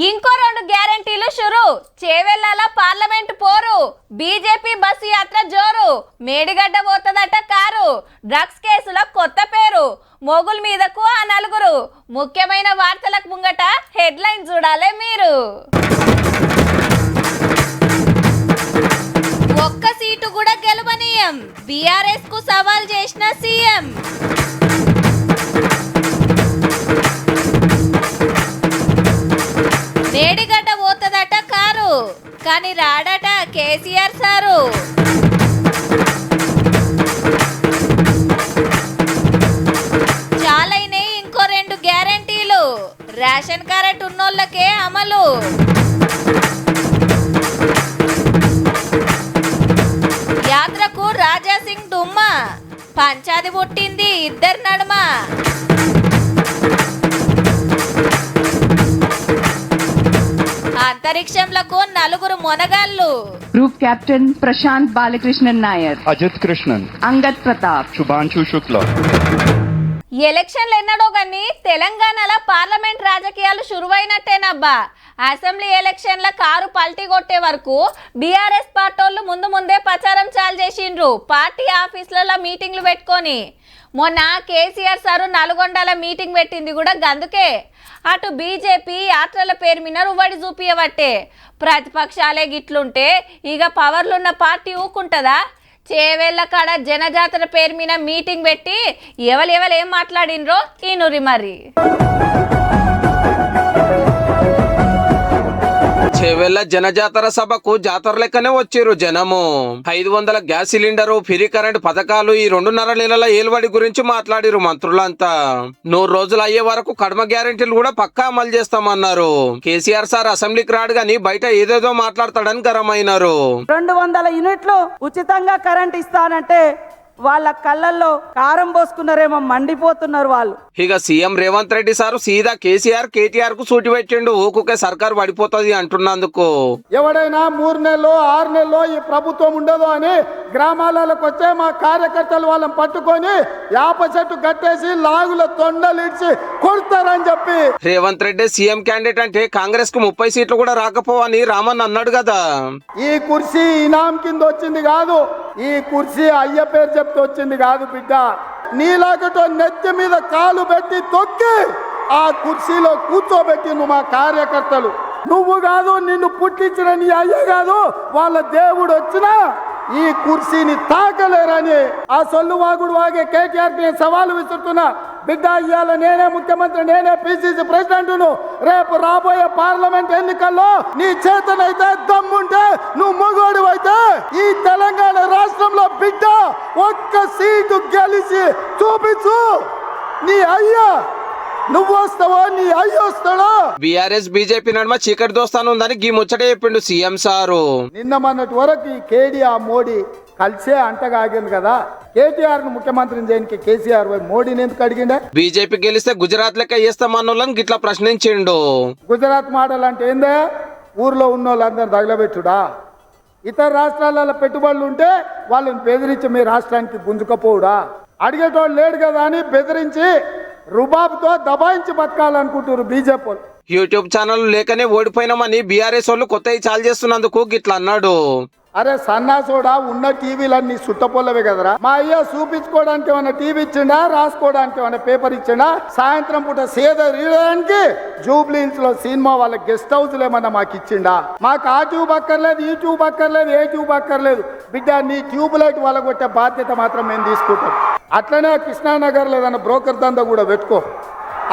ఇంకో 2 గ్యారెంటీలు షురు. చేవెళ్ళాల పార్లమెంట్ పోరు. బీజేపీ బస్సు యాత్ర జోరు. మేడిగడ్డ పోతదట కారు. డ్రగ్స్ కేసుల కొత్త పేరు. మొగుల మీదకు ఆ 4. ముఖ్యమైన వార్తలకు ముంగట హెడ్లైన్ చూడాలే మీరు. ఒక్క సీటు కూడా గెలవనీయం. బీఆర్ఎస్ కు సవాల్ చేసిన సీఎం. మేడిగడ్డ పోతదట కారు. కానీ రాడట కేసీఆర్ సారు. చాలైనాయి ఇంకో 2 గ్యారెంటీలు. రేషన్ కార్డు ఉన్నోళ్ళకే అమలు. యాత్రకు రాజాసింగ్ దుమ్మ. పంచాది పుట్టింది ఇద్దరు నడుమ. అంతరిక్షంలకు 4 మొనగాళ్ళు. గ్రూప్ కెప్టెన్ ప్రశాంత్ బాలకృష్ణన్ నాయర్, అజిత్ కృష్ణన్, అంగద్ ప్రతాప్, శుభాంశు శుక్ల. ఎలక్షన్లు ఎన్నడో గాని తెలంగాణలో పార్లమెంట్ రాజకీయాలు షురువైనట్టేనబ్బా. అసెంబ్లీ ఎలక్షన్ల కారు పల్టీ కొట్టే వరకు బీఆర్ఎస్ పార్టోళ్ళు ముందే ప్రచారం చాలు చేసిండ్రు. పార్టీ ఆఫీసులలో మీటింగ్లు పెట్టుకొని. మొన్న కేసీఆర్ సారు నల్గొండల మీటింగ్ పెట్టింది కూడా గందుకే. అటు బీజేపీ యాత్రల పేరు మీద రువ్వడి చూపియబట్టే. ప్రతిపక్షాలే గిట్లుంటే ఇక పవర్లున్న పార్టీ ఊకుంటుందా? చేవేళ్ల కాడ జనజాతర పేరు మీద మీటింగ్ పెట్టి ఎవరు ఏం మాట్లాడినరో ఈ నురి మరి. చేవెళ్ళ జనజాతర సభకు జాతర లెక్కనే వచ్చిర్రు జనము. 500 గ్యాస్ సిలిండరు, ఫ్రీ కరెంట్ పథకాలు, ఈ 2.5 నెలల ఏలుబడి గురించి మాట్లాడిరు మంత్రులంతా. 100 రోజులు అయ్యే వరకు కడమ గ్యారెంటీలు కూడా పక్కా అమలు చేస్తామన్నారు. కేసీఆర్ సార్ అసెంబ్లీకి రాడు గాని బయట ఏదేదో మాట్లాడతాడని గరమైనారు. 200 యూనిట్లు ఉచితంగా కరెంట్ ఇస్తానంటే వాళ్ళ కళ్ళల్లో కారం పోసుకున్నారేమో, మండిపోతున్నారు వాళ్ళు. ఇక సీఎం రేవంత్ రెడ్డి సారు సీదా కేటీఆర్ కు సూటి పెట్టిండు. ఊకుకే సర్కారు పడిపోతుంది అంటున్నందుకు. ఎవడైనా 3 నెలలో 6 నెలలో ఈ ప్రభుత్వం ఉండదు అని గ్రామాలకు వచ్చే మా కార్యకర్తలు వాళ్ళని పట్టుకొని యాప చెట్టు కట్టేసి లాగుల తొండలిడ్చి కొడతారని చెప్పి రేవంత్ రెడ్డి సీఎం క్యాండిడేట్ అంటే కాంగ్రెస్ కు 30 సీట్లు కూడా రాకపోవని రామన్ అన్నాడు కదా. ఈ కుర్చీ ఇనాం కింద వచ్చింది కాదు, ఈ కుర్చీ అయ్య పేరు చెప్తే వచ్చింది కాదు బిడ్డ. నీలాగటో నెత్తి మీద కాలు పెట్టి తొక్కి ఆ కుర్చీలో కూర్చోబెట్టి నువ్వు మా కార్యకర్తలు. నువ్వు కాదు, నిన్ను పుట్టించిన నీ అయ్య కాదు, వాళ్ళ దేవుడు వచ్చినా ఈ కుర్చీని తాకలేరని ఆ సొల్లు వాగుడు వాగే కేటీఆర్ నేను సవాలు విసురుతున్నా. బిడ్డ, ఇవాళ నేనే ముఖ్యమంత్రి, నేనే పిసిసి ప్రెసిడెంట్ను. రేపు రాబోయే పార్లమెంట్ ఎన్నికల్లో నీ చేతనైతే దమ్ముంటే నువ్వు మొగోడు అయితే ఈ తెలంగాణ రాష్ట్రంలో బిడ్డ ఒక్క సీటు గెలిచి చూపించు. నీ అయ్యా నువ్వు వస్తావో నీ అయ్య వస్తాడో. బీఆర్ఎస్ బీజేపీ నడుమ చీకటి దోస్తానుందని గీ ముచ్చటే చెప్పిండు సీఎం సారు. నిన్న మొన్నటి వరకు ఈ కేటీఆర్ మోడీ కలిసే అంటగాగింది కదా. కేటీఆర్ ను ముఖ్యమంత్రిని చేయడానికి కేసీఆర్ మోడీని ఎందుకు అడిగిండే? బీజేపీ గెలిస్తే గుజరాత్ లెక్క చేస్తామన్నోళ్ళని గిట్లా ప్రశ్నించిండు. గుజరాత్ మోడల్ అంటే ఏందే? ఊర్లో ఉన్న వాళ్ళందరూ తగలబెట్టుడా? ఇతర రాష్ట్రాలలో పెట్టుబడులు ఉంటే వాళ్ళని బెదిరించి మీ రాష్ట్రానికి గుంజుకపోవుడా? అడిగేటోళ్ళు లేడు కదా అని బెదిరించి రుబాబుతో దబాయించి బతకాలనుకుంటారు బీజేపీ. యూట్యూబ్ ఛానల్ లేకనే ఓడిపోయినామని బీఆర్ఎస్ వాళ్ళు కొత్తవి చాలు చేస్తున్నందుకు గిట్లా అన్నాడు. అరే సన్నాసోడా, ఉన్న టీవీలన్నీ సుట్టపోలవే కదరా. మా అయ్య చూపించుకోవడానికి ఏమైనా టీవీ ఇచ్చిండా? రాసుకోవడానికి ఏమైనా పేపర్ ఇచ్చిండా? సాయంత్రం పూట సేద తీయడానికి జూబ్లీహిల్స్ లో సినిమా వాళ్ళ గెస్ట్ హౌస్లు ఏమన్నా మాకు ఇచ్చిండా? మాకు ఆ ట్యూబ్ అక్కర్లేదు, ఈ ట్యూబ్ అక్కర్లేదు, ఏ ట్యూబ్ అక్కర్లేదు. బిడ్డ, నీ ట్యూబ్ లైట్ వాళ్ళగొట్టే బాధ్యత మాత్రం మేము తీసుకుంటాం. అట్లనే కృష్ణానగర్ లేదన్న బ్రోకర్ దందా కూడా పెట్టుకో.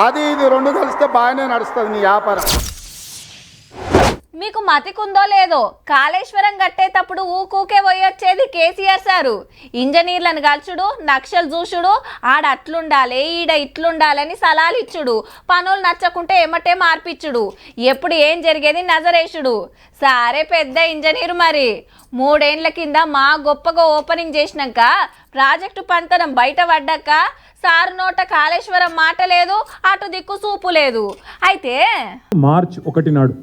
అది ఇది 2 కలిస్తే బాగానే నడుస్తుంది నీ వ్యాపారం. మీకు మతికుందో లేదో, కాళేశ్వరం కట్టేటప్పుడు ఊకూకే పోయొచ్చేది కేసీఆర్ సారు. ఇంజనీర్లను కలుచుడు, నక్షలు చూసుడు, ఆడ అట్లుండాలి ఈడ ఇట్లుండాలని సలహాలు ఇచ్చుడు, పనులు నచ్చకుంటే ఎమ్మటే మార్పిచ్చుడు, ఎప్పుడు ఏం జరిగేది నజరేసుడు. సరే పెద్ద ఇంజనీరు మరి. 3 ఏండ్ల కింద మా గొప్పగా ఓపెనింగ్ చేసినాక ప్రాజెక్టు పంతనం బయట పడ్డాక సారు నోట కాళేశ్వరం మాట లేదు, అటు దిక్కు చూపు లేదు. అయితే మార్చ్ 1 నాడు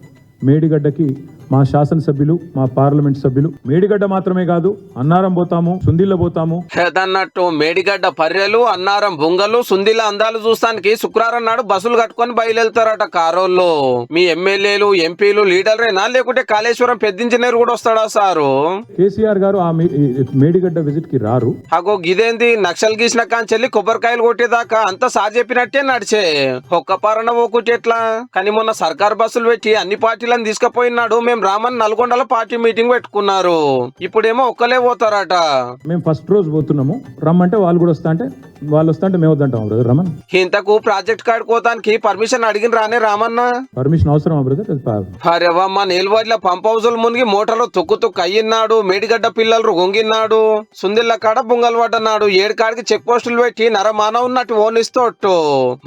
మేడిగడ్డకి మా శాసనసభ్యులు, మా పార్లమెంట్ సభ్యులు మేడిగడ్డ మాత్రమే కాదు, అన్నారం పోతాము, సుందిల్ల పోతాము. ఏదన్నట్టు మేడిగడ్డ పర్రెలు, అన్నారం బొంగలు, సుందిల అందాలు చూస్తానికి శుక్రవారం నాడు బస్సులు కట్టుకొని బయలుదేరుతారట కారోళ్ళు. మీ ఎమ్మెల్యేలు, ఎంపీలు, లీడర్లేనా లేకుంటే కాళేశ్వరం పెద్ద ఇంజనీర్ కూడా వస్తాడా సారు? కేసీఆర్ గారు ఆ మేడిగడ్డ విజిట్ కి రారు. అగో గిదేంది నక్సల్ గీసిన కాంచెల్లి కొబ్బరికాయలు కొట్టేదాకా అంతా సార్ చెప్పినట్టే నడిచే. ఒక్క పరణ పోకుంటే ఎట్లా? కానీ మొన్న సర్కార్ బస్సులు పెట్టి అన్ని పార్టీలను తీసుకుపోయినాడు. మేము రామన్ నల్గొండలో పార్టీ మీటింగ్ పెట్టుకున్నారు. ఇప్పుడేమో ఒక్కలే పోతారట. మేము ఫస్ట్ రోజు పోతున్నాము, రమ్మంటే వాళ్ళు కూడా వస్తా అంటే వాళ్ళు వస్తా అంటే మేము వద్దంటాం బ్రదర్. రమన్ ఇంతకు ప్రాజెక్ట్ కాడ కోతానికి పర్మిషన్ అడిగిన రానే రామన్న? పర్మిషన్ అవసరమా బ్రదర్? అరేవమ్మ నేల్వాడిలో పంప్ హౌజులు మునిగి మోటార్లో తొక్కు అయ్యిన్నాడు. మేడిగడ్డ పిల్లలు గొంగిన్నాడు. సుందిల్ల కాడ బొంగలు పడ్డన్నాడు. 7 కాడికి చెక్ పోస్టులు పెట్టి నరమాన ఉన్నట్టు ఓనిస్తోట్టు.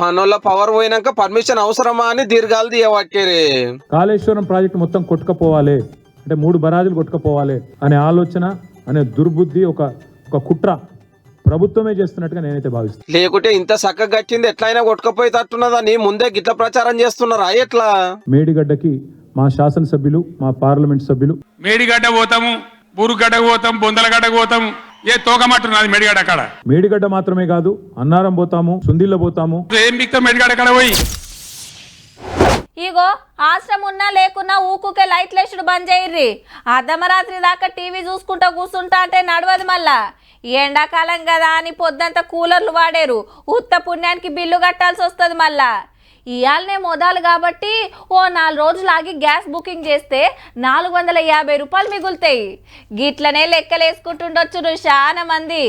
మనోళ్ళ పవర్ పోయినాక పర్మిషన్ అవసరమా అని దీర్ఘాలు తీయబట్టిరే. కాళేశ్వరం ప్రాజెక్ట్ మొత్తం కొట్టుకపోవాలి అంటే 3 బరాజులు కొట్టుకపోవాలి అనే ఆలోచన, అనే దుర్బుద్ధి, ఒక కుట్ర ప్రభుత్వమే చేస్తున్నట్టుగా నేనైతే భావిస్తాను. లేకుంటే ఇంత చక్కగా గట్టింది ఎట్లయినా కొట్టుకపోయేటట్టున్నదని ముందే గిట్ల ప్రచారం చేస్తున్నారా ఎట్లా? మేడిగడ్డకి మా శాసనసభ్యులు, మా పార్లమెంట్ సభ్యులు మేడిగడ్డ పోతాము, బూరుగడ్డకు పోతాం, బొందలగడ్డకు పోతాం, ఏ తోకమట్టున్నది మేడిగడ్డ కాడ. మేడిగడ్డ మాత్రమే కాదు, అన్నారం పోతాము, సుందిల్ల పోతాము. ఏం బిక్తాం మేడిగడ్డ కాడ పోయి? ఇగో ఆశ్రమం ఉన్నా లేకున్నా ఊకుకే లైట్లేసుడు బంద్ చేయర్రి. అర్ధమరాత్రి దాకా టీవీ చూసుకుంటా కూర్చుంటా అంటే నడవదు. మళ్ళా ఎండాకాలం కదా అని పొద్దంతా కూలర్లు వాడారు. ఉత్త పుణ్యానికి బిల్లు కట్టాల్సి వస్తుంది. మళ్ళా ఇవాళనే మొదలు కాబట్టి ఓ 4 రోజులు ఆగి గ్యాస్ బుకింగ్ చేస్తే 450 రూపాయలు మిగులుతాయి. గిట్లనే లెక్కలేసుకుంటుండొచ్చు చాలా మంది.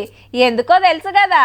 ఎందుకో తెలుసు కదా.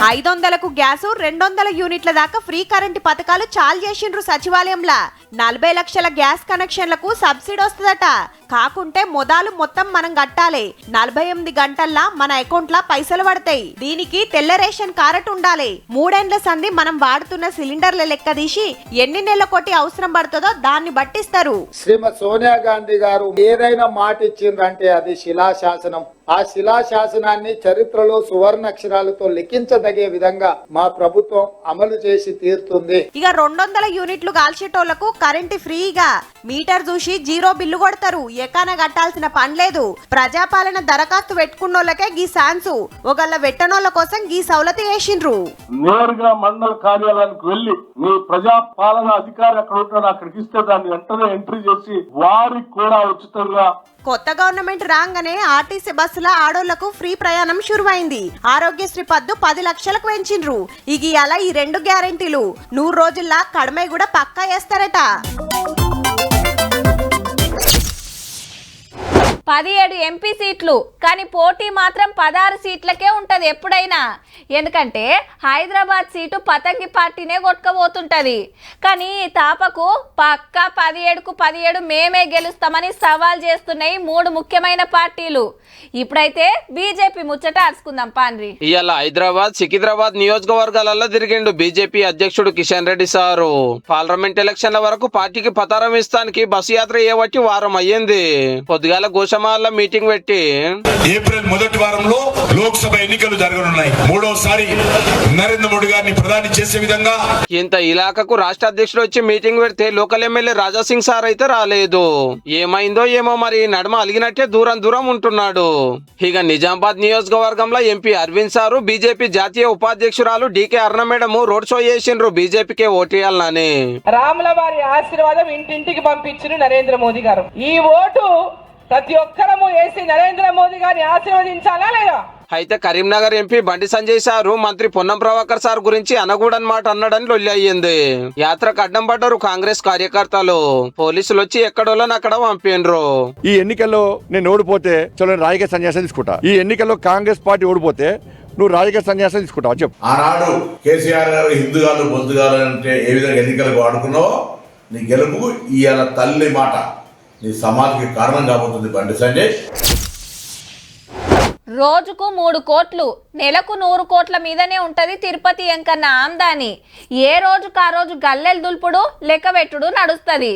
500కు గ్యాసు, 200 యూనిట్ల దాకా ఫ్రీ కరెంటు పథకాలు చాలు చేసిండ్రు సచివాలయంలా. 40 లక్షల గ్యాస్ కనెక్షన్లకు సబ్సిడీ వస్తుందట. కాకుంటే మొదలు మొత్తం మనం కట్టాలి. 48 గంటల్లా మన అకౌంట్ల పైసలు పడతాయి. దీనికి తెల్ల రేషన్ కార్డు ఉండాలి. 3 ఏండ్ల సంధి మనం వాడుతున్న సిలిండర్ల లెక్క తీసి ఎన్ని నెలల కొట్టి అవసరం పడుతుందో దాన్ని బట్టిస్తారు. శ్రీమతి సోనియా గాంధీ గారు ఏదైనా మాట ఇచ్చిండ్రంటే అది శిలాశాసనం. ఆ శిలాశాసనాన్ని చరిత్రలో సువర్ణ అక్షరాలతో లిఖించదగే విధంగా మా ప్రభుత్వం అమలు చేసి తీరుతుంది. ఇక 200 యూనిట్లు కాల్చేటోళ్లకు కరెంటు ఫ్రీగా. మీటర్ చూసి 0 బిల్లు కొడతారు. ఎకాన కట్టాల్సిన పని లేదు. ప్రజాపాలన దరఖాస్తు పెట్టుకున్నోళ్ళకే గీ ఛాన్సు. ఒకళ్ళ వెట్టనోళ్ళ కోసం గీ సౌలతి వేసిండ్రు. నేరుగా మండల కార్యాలయానికి వెళ్లి మీ ప్రజాపాలన అధికారి అక్కడ ఉంటాడు, అక్కడికి ఇస్తే దాన్ని వెంటనే ఎంట్రీ చేసి వారికి కూడా ఉచితంగా. కొత్త గవర్నమెంట్ రాగానే ఆర్టీసీ బస్సుల ఆడోళ్లకు ఫ్రీ ప్రయాణం షురువైంది. ఆరోగ్యశ్రీ పద్దు 10 లక్షలకు పెంచిండ్రు. ఇక అలా ఈ 2 గ్యారెంటీలు 100 రోజుల్లా కడమే కూడా పక్కా వేస్తారట. 17 ఎంపీ సీట్లు, కానీ పోటీ మాత్రం 16 సీట్లకే ఉంటది ఎప్పుడైనా. ఎందుకంటే హైదరాబాద్ సీటు పతంగి పార్టీనే కొట్టుకపోతుంటది. కానీ తాపకు పక్కా 17కు 17 మేమే గెలుస్తామని సవాల్ చేస్తున్నాయి 3 ముఖ్యమైన పార్టీలు. ఇప్పుడైతే బీజేపీ ముచ్చట అరుచుకుందాం పాన్రి. ఇవాళ హైదరాబాద్, సికింద్రాబాద్ నియోజకవర్గాలలో తిరిగిండు బీజేపీ అధ్యక్షుడు కిషన్ రెడ్డి సారు. పార్లమెంట్ ఎలక్షన్ల వరకు పార్టీకి పతారం ఇస్తానికి బస్సు యాత్ర చేయబట్టి వారం అయ్యింది. పొద్దుగాల గోషమాల మీటింగ్ పెట్టి ఏప్రిల్ మొదటి వారంలో లోక్సభ ఎన్నికలు జరగనున్నాయి. 3వసారి నరేంద్ర మోడీ గారిని ప్రధాని చేసే విధంగా ఇంత ఇలాకకు రాష్ట్ర అధ్యక్షుడు వచ్చి మీటింగ్ పెడితే లోకల్ ఎమ్మెల్యే రాజాసింగ్ సార్ అయితే రాలేదు. ఏమైందో ఏమో మరి నడుమ అలిగినట్టే దూరం దూరం ఉంటున్నాడు. ఇక నిజామాబాద్ నియోజకవర్గంలో ఎంపీ అరవింద్ సారు, బీజేపీ జాతీయ ఉపాధ్యక్షురాలు డీకే అరుణ మేడం రోడ్ షో చేసిండ్రు బీజేపీకే ఓటేయాలని. రాముల వారి ఆశీర్వాదం ఇంటింటికి పంపించిన నరేంద్ర మోదీ గారు. ఈ ఓటు ప్రతి ఒక్కరము వేసి నరేంద్ర మోదీ గారిని ఆశీర్వదించాలా లేదా? అయితే కరీంనగర్ ఎంపీ బండి సంజయ్ సారు మంత్రి పొన్నం ప్రభాకర్ సార్ గురించి అనకూడని మాట అన్నాడని లొల్లి అయ్యింది. యాత్రకు అడ్డం పడ్డారు కాంగ్రెస్ కార్యకర్తలు. పోలీసులు వచ్చి ఎక్కడోళ్ళని అక్కడ పంపిండ్రు. ఈ ఎన్నికల్లో నేను ఓడిపోతే చలో రాజకీయ సన్యాసం తీసుకుంటా. ఈ ఎన్నికల్లో కాంగ్రెస్ పార్టీ ఓడిపోతే నువ్వు రాజకీయ సన్యాసం తీసుకుంటావు చెప్పు. ఆనాడు కేసీఆర్ గారు హిందుగాలు బొందుగాలు అంటే ఏ విధంగా ఎన్నికలకు వాడుకున్నావో నీ గెలుపు ఇవాళ తల్లి మాట నీ సమాధికి కారణం కాబోతుంది బండి సంజయ్. రోజుకు 3 కోట్లు, నెలకు 100 కోట్ల మీదనే ఉంటది తిరుపతి ఎంకన్న ఆమ్దాని. ఏ రోజుకు ఆ రోజు గల్లెలు దుల్పుడు లెక్కబెట్టుడు నడుస్తుంది.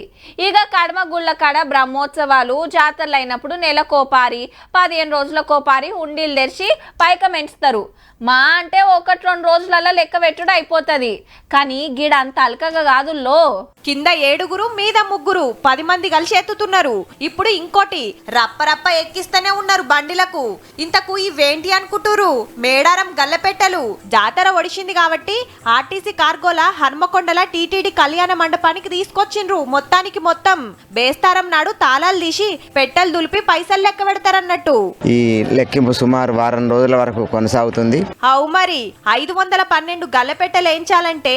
ఇక కడమ గుళ్ళ కాడ బ్రహ్మోత్సవాలు జాతరలు అయినప్పుడు నెలకోపారి 15 రోజులకోపారి హుండీలు తెరిచి పైకమెంచుతారు. మా అంటే 1-2 రోజులలో లెక్క పెట్టుడు అయిపోతుంది. కానీ గిడ అంత అల్కగా కాదుల్లో. కింద 7 మీద 3 10 మంది కలిసి ఎత్తుతున్నారు. ఇప్పుడు ఇంకోటి రప్ప ఎక్కిస్తూనే ఉన్నారు బండిలకు. ఇంతకు ఇవేంటి అనుకుంటురు? మేడారం గల్లపెట్టెలు. జాతర ఒడిసింది కాబట్టి ఆర్టీసీ కార్గోల హన్మకొండల టీటీడీ కళ్యాణ మండపానికి తీసుకొచ్చిండ్రు. మొత్తానికి మొత్తం బేస్తారం నాడు తాళాలు తీసి పెట్టెలు దులిపి పైసలు లెక్క పెడతారన్నట్టు. ఈ లెక్కింపు సుమారు వారం రోజుల వరకు కొనసాగుతుంది. అవు మరి 512 గల్లపెట్టెలు వేయించాలంటే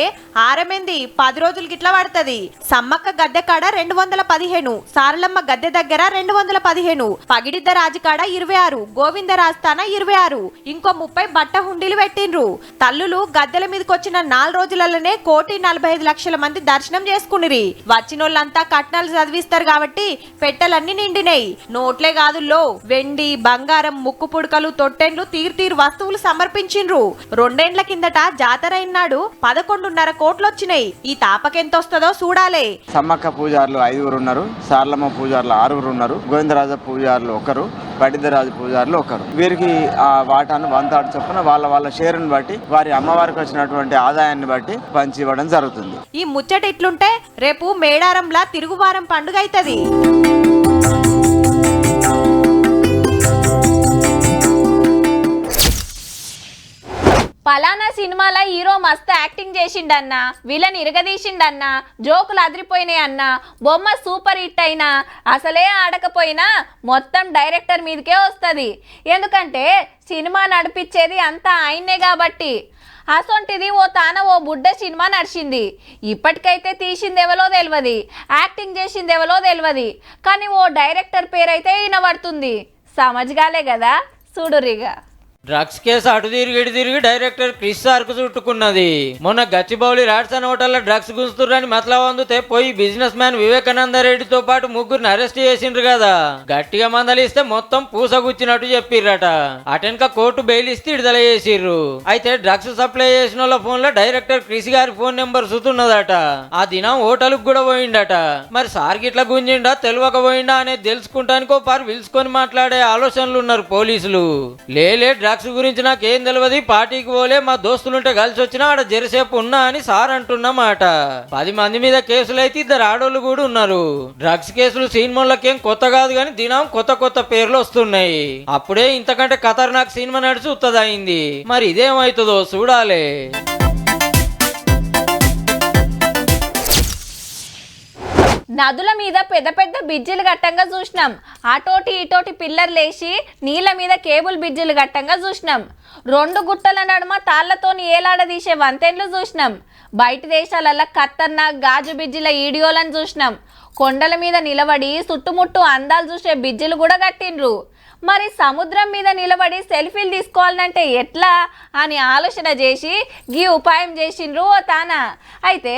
10 రోజులు గిట్లా పడుతుంది. సమ్మక్క గద్దె కాడ 215, సారలమ్మ గద్దె దగ్గర 215, పగిడిద్ద రాజు కాడ 26, గోవిందరాజస్థాన 26, ఇంకో 30 బట్ట హుండీలు పెట్టిండ్రు. తల్లులు గద్దెల మీదకి వచ్చిన 4 రోజులలోనే 1,45,00,000 మంది దర్శనం చేసుకునిరి. వచ్చినోళ్ళంతా కట్నాలు చదివిస్తారు కాబట్టి పెట్టెలన్నీ నిండినాయి. నోట్లే కాదుల్లో వెండి, బంగారం, ముక్కు పుడకలు, తొట్టెండ్లు, తీరు వస్తువులు సమర్పించిండ్రు. 2 ఏండ్ల కిందట జాతర అయినాడు 11.5 కోట్లు వచ్చినాయి. ఈ తాపకెంత వస్తుందో చూడాలి. సమ్మక్క పూజారులు 5 ఉన్నారు, సారలమ్మ పూజారులు 6 ఉన్నారు, గోవిందరాజ పూజారులు 1, పడిద్దరాజు పూజారులు 1. వీరికి ఆ వాటాను 1/3 చొప్పున వాళ్ళ షేరుని బట్టి వారి అమ్మవారికి వచ్చినటువంటి ఆదాయాన్ని బట్టి పంచి ఇవ్వడం జరుగుతుంది. ఈ ముచ్చట ఇట్లుంటే రేపు మేడారంలా తిరుగువారం పండుగ అవుతుంది. పలానా సినిమాలో హీరో మస్తు యాక్టింగ్ చేసిండన్నా, విలన్ ఇరగదీసిండన్నా, జోకులు అదిరిపోయినాయి అన్నా, బొమ్మ సూపర్ హిట్ అయినా, అసలే ఆడకపోయినా మొత్తం డైరెక్టర్ మీదకే వస్తుంది. ఎందుకంటే సినిమా నడిపించేది అంతా ఆయన్నే కాబట్టి. అసొంటిది ఓ బుడ్డ సినిమా నడిచింది. ఇప్పటికైతే తీసింది ఎవరో తెలియదు, యాక్టింగ్ చేసింది ఎవరో తెలియదు, కానీ ఓ డైరెక్టర్ పేరైతే వినబడుతుంది. సమజ్గాలే కదా, చూడురిగా. డ్రగ్స్ కేసు అటు తిరిగి డైరెక్టర్ క్రిస్ సార్కు చుట్టుకున్నది. మొన్న గచ్చిబౌలి రాడ్సన్ హోటల్లో డ్రగ్స్ గుంజుతుర్రని మతలబు అందుతే పోయి బిజినెస్ మ్యాన్ వివేకానంద రెడ్డితో పాటు 3 అరెస్ట్ చేసిండ్రు కదా. గట్టిగా మందలిస్తే మొత్తం పూసగుచ్చినట్టు చెప్పిర్రట. అటెన్క కోర్టు బెయిల్ ఇస్తే విడుదల చేసిర్రు. అయితే డ్రగ్స్ సప్లై చేసిన వాళ్ళ ఫోన్ లో డైరెక్టర్ క్రిస్ గారి ఫోన్ నెంబర్ సుతున్నదట. ఆ దినం హోటల్కి కూడా పోయిండట. మరి సార్ గిట్లా గుంజిండా తెలియకపోయిండా అనేది తెలుసుకుంటానికో పారు పిలుచుకొని మాట్లాడే ఆలోచనలు ఉన్నారు పోలీసులు. లేలే డ్రగ్స్ గురించి నాకేం తెలియదు, పార్టీకి పోలే, మా దోస్తులుంటే కలిసి వచ్చినా ఆడ జరసేపు ఉన్నా అని సార్ అంటున్నమాట. 10 మంది మీద కేసులు అయితే 2 ఆడోళ్ళు కూడా ఉన్నారు. డ్రగ్స్ కేసులు సినిమాలకేం కొత్త కాదు కానీ దినం కొత్త పేర్లు వస్తున్నాయి. అప్పుడే ఇంతకంటే ఖతర్నాక్ సినిమా నడిచి ఉత్తదయింది. మరి ఇదేమవుతుందో చూడాలి. నదుల మీద పెద్ద బ్రిడ్జిలు గట్టంగా చూసినాం. అటోటి ఇటోటి పిల్లర్లేసి నీళ్ళ మీద కేబుల్ బ్రిడ్జిలు గట్టంగా చూసినాం. 2 గుట్టల నడుమ తాళ్లతోని ఏలాడదీసే వంతెన్లు చూసినాం. బయట దేశాలల్లో ఖతర్నాక్ గాజు బ్రిడ్జిల వీడియోలను చూసినాం. కొండల మీద నిలబడి చుట్టుముట్టు అందాలు చూసే బ్రిడ్జిలు కూడా కట్టిండ్రు. మరి సముద్రం మీద నిలబడి సెల్ఫీలు తీసుకోవాలంటే ఎట్లా అని ఆలోచన చేసి గీ ఉపాయం చేసిండ్రు ఓ తాన. అయితే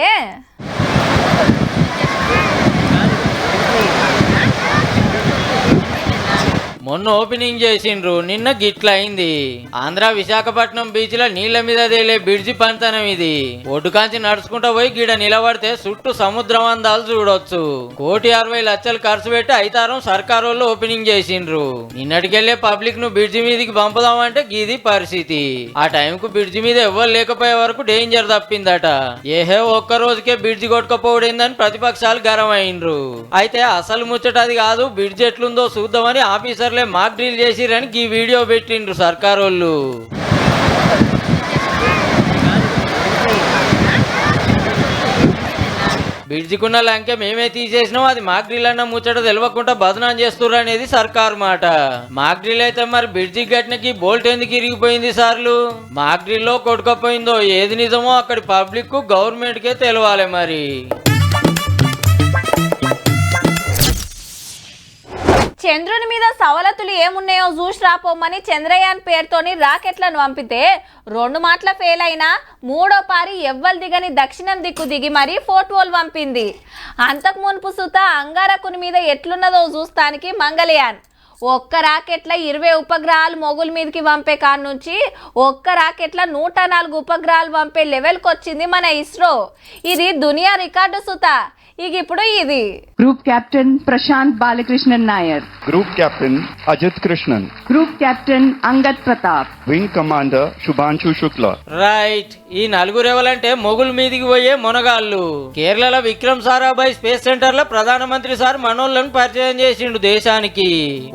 మొన్న ఓపెనింగ్ చేసిండ్రు, నిన్న గిట్ల అయింది. ఆంధ్ర విశాఖపట్నం బీచ్ లో నీళ్ల మీద తేలే బ్రిడ్జి పంతనం ఇది. ఒడ్డుకాంచి నడుచుకుంటా పోయి గిడ నిలబడితే చుట్టూ సముద్రం అందాలు చూడొచ్చు. 1,60,00,000 ఖర్చు పెట్టి ఐతారం సర్కారు వాళ్ళు ఓపెనింగ్ చేసిండ్రు. నిన్నటికెళ్లే పబ్లిక్ ను బ్రిడ్జి మీదకి పంపుదామంటే గిది పరిస్థితి. ఆ టైం కు బ్రిడ్జి మీద ఎవ్వరు లేకపోయే వరకు డేంజర్ తప్పిందట. ఏహే ఒక్క రోజుకే బ్రిడ్జి కొట్టుకపోవడిందని ప్రతిపక్షాలు గరం అయిండ్రు. అయితే అసలు ముచ్చట అది కాదు, బ్రిడ్జి ఎట్లుందో చూద్దామని ఆఫీసర్లే మాక్ డ్రిల్ చేసిరని ఈ వీడియో పెట్టిండ్రు సర్కారోళ్ళు. బ్రిడ్జికున్న లంకె మేమే తీసేసినాం, అది మాక్ డ్రిల్ అన్న ముచ్చట తెలియకుండా బదనాం చేస్తుర్రు అనేది సర్కారు మాట. మాక్ డ్రిల్ అయితే మరి బ్రిడ్జి గట్టినకి బోల్ట్ ఎందుకు ఇరిగిపోయింది సార్లు? మాక్ డ్రిల్ లో కొట్టుకపోయిందో ఏది నిజమో అక్కడి పబ్లిక్ కు గవర్నమెంట్ కే తెలవాలి. మరి చంద్రుని మీద సవలతులు ఏమున్నాయో చూసి రాపోమని చంద్రయాన్ పేరుతోని రాకెట్లను పంపితే 2 మాటల ఫెయిల్ అయినా 3వ పారి ఎవ్వలు దిగని దక్షిణం దిక్కు దిగి మరీ ఫోటోలు పంపింది. అంతకు మునుపు సుత అంగారకుని మీద ఎట్లున్నదో చూస్తానికి మంగళయాన్ ఒక్క రాకెట్ల 20 ఉపగ్రహాలు మొగుల మీదకి పంపే కాడ నుంచి ఒక్క రాకెట్ల 104 ఉపగ్రహాలు పంపే లెవెల్కి వచ్చింది మన ఇస్రో. ఇది దునియా రికార్డు సుత. ఇక ఇప్పుడు ఇది Group Captain Prashant Balakrishnan Nair. Group Captain Ajit Krishnan. Group Captain Angad Pratap. Wing Commander Shubhanshu Shukla. Right, ఈ నలుగురు ఎవరంటే మొగుల మీదికి పోయే మొనగాళ్ళు. కేరళలో విక్రమ్ సారాభాయ్ స్పేస్ సెంటర్ లో ప్రధానమంత్రి సార్ మనోళ్ళను పరిచయం చేసిండు దేశానికి.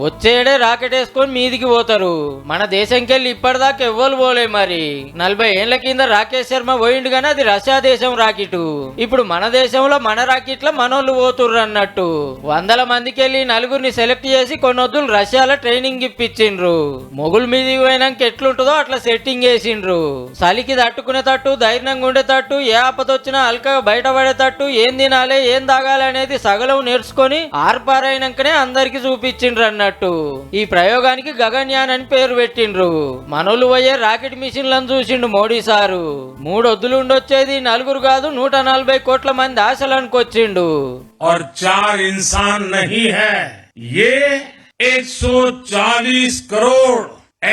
వచ్చేడే రాకెట్ వేసుకొని మీదికి పోతారు. మన దేశంకెళ్ళి ఇప్పటిదాకా ఎవ్వరు పోలే. మరి 40 ఏళ్ల కింద రాకేష్ శర్మ పోయిండు గానీ అది రష్యా దేశం రాకెట్. ఇప్పుడు మన దేశంలో మన రాకెట్ల మనోళ్ళు పోతుర్రు అన్నట్టు. 100 మందికి వెళ్ళి నలుగురిని సెలెక్ట్ చేసి కొన్నొద్దులు రష్యాలో ట్రైనింగ్ ఇప్పించిండ్రు. మొగుల మీదికి పోయినాక ఎట్లుంటుందో అట్లా సెట్టింగ్ వేసిండ్రు. చలికి తట్టుకునేటట్టు, ధైర్యంగా ఉండేటట్టు, ఏ ఆపదొచ్చినా అల్కగా బయటపడేటట్టు, ఏం తినాలి ఏం తాగాలి అనేది సగలం నేర్చుకొని ఆర్పారైనాకనే అందరికి చూపించిండ్రు అన్నట్టు. ఈ ప్రయోగానికి గగన్యాన్ అని పేరు పెట్టిండ్రు. మనోళ్ళు పోయే రాకెట్ మిషన్లను చూసిండు మోడీ సారు. 3 వద్దులు ఉండొచ్చేది నలుగురు కాదు 140 కోట్ల మంది ఆశలకు వచ్చిండు. और 4 इंसान नहीं है, ये 140 करोड़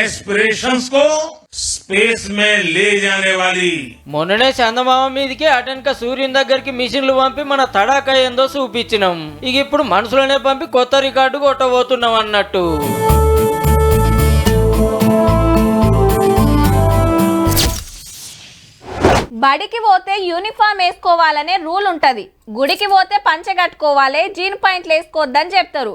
एस्पिरेशंस को स्पेस में ले जाने वाली. మొన్ననే చందమామ మీదకి అటెన్క సూర్యుని దగ్గరికి మిషన్లు పంపి మన తడాకా ఏందో చూపించినాం. ఇక ఇప్పుడు మనుషులనే పంపి కొత్త రికార్డు కొట్టబోతున్నాం అన్నట్టు. బడికి పోతే యూనిఫామ్ వేసుకోవాలనే రూల్ ఉంటుంది. గుడికి పోతే పంచె కట్టుకోవాలి, జీన్ పాయింట్లు వేసుకోవద్దని చెప్తారు.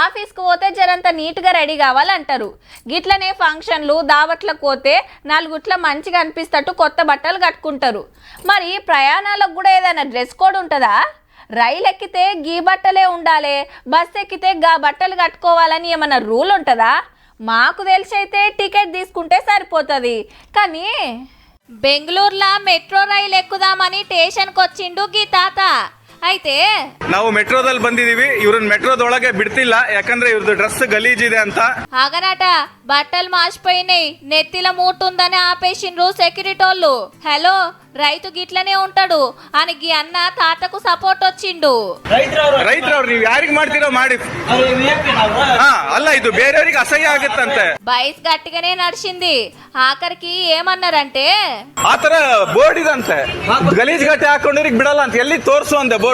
ఆఫీస్కి పోతే జరంత నీట్గా రెడీ కావాలంటారు. గిట్లనే ఫంక్షన్లు దావట్లకు పోతే 4 గుట్ల మంచిగా అనిపిస్తట్టు కొత్త బట్టలు కట్టుకుంటారు. మరి ప్రయాణాలకు కూడా ఏదైనా డ్రెస్ కోడ్ ఉంటుందా? రైలు ఎక్కితే గీ బట్టలే ఉండాలి, బస్ ఎక్కితే గా బట్టలు కట్టుకోవాలని ఏమైనా రూల్ ఉంటుందా? మాకు తెలిసి అయితే టికెట్ తీసుకుంటే సరిపోతుంది. కానీ బెంగళూరులో మెట్రో రైలు ఎక్కుదామని స్టేషన్కి వచ్చిండు గీ తాత. అయితే ನಾವು ಮೆಟ್ರೋದಲ್ಲಿ ಬಂದಿದೀವಿ, ಇವ್ರನ್ನ ಮೆಟ್ರೋದೊಳಗೆ ಬಿಡ್ತಿಲ್ಲ ಯಾಕಂದ್ರೆ ಇವ್ರದ್ದು ಡ್ರೆಸ್ ಗಲೀಜ್ ಇದೆ ಅಂತ. ఆగనట, బట్టలు మాసిపోయినాయి, నెత్తిల మూటుందని ఆపేసిండ్రు సెక్యూరిటోళ్ళు. హలో, రైతు గిట్లనే ఉంటాడు అని గీ అన్న తాతకు సపోర్ట్ వచ్చిండు. ರೈತರವ್ರು ನೀವು ಯಾರಿಗೆ ಮಾಡ್ತೀರೋ ಮಾಡಿ, ಅಲ್ಲ ಇದು ಬೇರೆಯವರಿಗೆ ಅಸಹ್ಯ ಆಗುತ್ತಂತೆ. బైస్ గట్టిగానే నడిచింది. ఆఖరికి ఏమన్నారంటే ಆತರ ಬೋರ್ಡ್ ಇದಂತೆ, ಗಲೀಜ್ ಗಟ್ಟಿ ಹಾಕೊಂಡಿರಿಗೆ ಬಿಡಲ್ಲ ಅಂತ ಎಲ್ಲಿ ತೋರ್ಸು ಅಂದೆ ಬೋರ್ಡ್.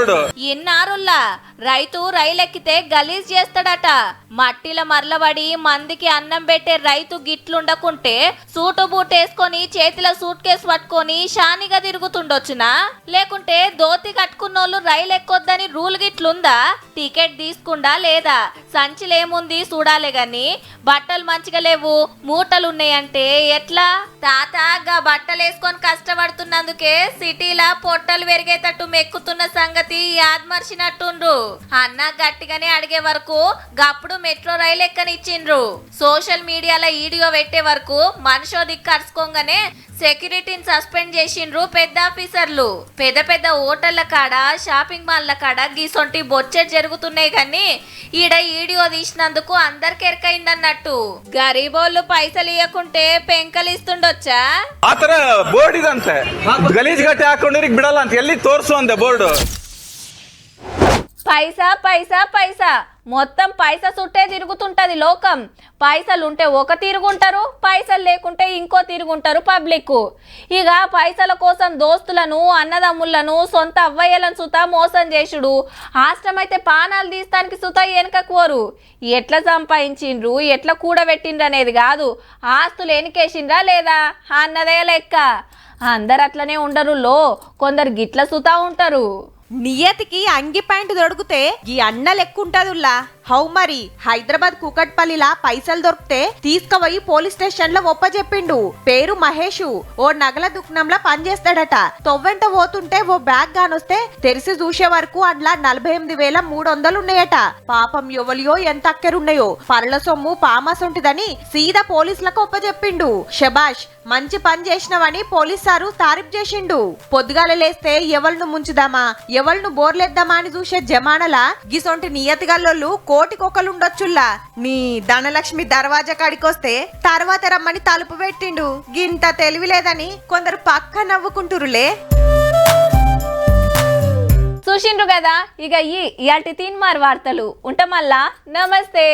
ఇన్నారుల్లా రైతు రైలెక్కితే గలీజ్ చేస్తాడట. మట్టిల మరలబడి మందికి అన్నం పెట్టే రైతు గిట్లుండకుంటే సూటు బూట్ వేసుకొని చేతిలో సూట్ కేసు పట్టుకొని షానిగా తిరుగుతుండొచ్చునా? లేకుంటే దోతి కట్టుకున్నోళ్ళు రైలు ఎక్కొద్దని రూల్ గిట్లుందా? టికెట్ తీసుకుండా లేదా? సంచిలేముంది చూడాలే గాని బట్టలు మంచిగా లేవు, మూటలున్నాయంటే ఎట్లా? తాతగా బట్టలు వేసుకొని కష్టపడుతున్నందుకే సిటీలా పొట్టలు పెరిగేటట్టు మెక్కుతున్న సంగతి యాద్మర్చినట్టుండ్రు. అన్న గట్టిగానే అడిగే వరకు గప్పుడు మెట్రో రైలు ఎక్కనిచ్చిండ్రు. సోషల్ మీడియాలో వీడియో పెట్టే వరకు మనిషో దిక్కు అరుచుకోగానే సెక్యూరిటీని సస్పెండ్ చేసిండ్రు పెద్ద ఆఫీసర్లు. పెద్ద పెద్ద హోటళ్ల కాడ, షాపింగ్ మాల్ల కాడ గీసొంటి బొచ్చెట్ జరుగుతున్నాయి కానీ ఈడ వీడియో తీసినందుకు అందరికి ఎరకైందన్నట్టు. గరీబోళ్ళు పైసలు ఇవ్వకుంటే పెంకలు ఇస్తుండొచ్చా? ಆತರ ಬೋರ್ಡ್ ಇದಂತೆ, ಗಲೀಜ್ ಗಟ್ಟಿ ಹಾಕೊಂಡಿರಿಗೆ ಬಿಡಲ್ಲ ಅಂತ ಎಲ್ಲಿ ತೋರ್ಸು ಅಂದೆ ಬೋರ್ಡ್. పైసా పైసా పైసా, మొత్తం పైసా చుట్టే తిరుగుతుంటది లోకం. పైసలు ఉంటే ఒక తిరుగుంటారు, పైసలు లేకుంటే ఇంకో తిరుగుంటారు పబ్లిక్. ఇక పైసల కోసం దోస్తులను, అన్నదమ్ములను, సొంత అవ్వయ్యలను సుతా మోసం చేసుడు, ఆశ్రమైతే పానాలు తీస్తానికి సుతా వెనకకోరు. ఎట్లా సంపాదించిండ్రు, ఎట్లా కూడబెట్టిండ్రు అనేది కాదు, ఆస్తులు ఎనికేసిండ్రా లేదా అన్నదే లెక్క. అందరు అట్లనే ఉండరు లో, కొందరు గిట్ల సుతా ఉంటారు. నియతికి అంగి ప్యాంటు దొరికితే ఈ అన్న లెక్కుంటదుల్లా. హౌ మరి హైదరాబాద్ కూకట్పల్లిలా పైసలు దొరికితే తీసుకుపోయి పోలీస్ స్టేషన్ లో ఒప్పచెప్పిండు. పేరు మహేష్. ఓ నగల దుకాణంలో పనిచేస్తాడట. తొవ్వెంట పోతుంటే ఓ బ్యాగ్ గానొస్తే తెరిసి చూసే వరకు అందులో 48,300 ఉన్నాయట. పాపం ఎవలియో ఎంత అక్కరున్నాయో, పరల సొమ్ము పామాసొంటిదని సీదా పోలీసులకు ఒప్పచెప్పిండు. శబాష్, మంచి పని చేసినవని పోలీస్ సారు తారీఫ్ చేసిండు. పొద్దుగాల లేస్తే ఎవళ్ళను ముంచుదామా, ఎవళ్ళను బోర్లేద్దామా అని చూసే జమానలా గిసొంటి నియతిగల్లోళ్ళు కోటికొకలుండొచ్చుల్లా. నీ ధనలక్ష్మి దర్వాజా కాడికొస్తే తర్వాత రమ్మని తలుపు పెట్టిండు. గింత తెలివి లేదని కొందరు పక్క నవ్వుకుంటురులే. చూసిండ్రు కదా ఇక ఇయాల్టి తీన్మార్ వార్తలు ఉంటామల్లా నమస్తే.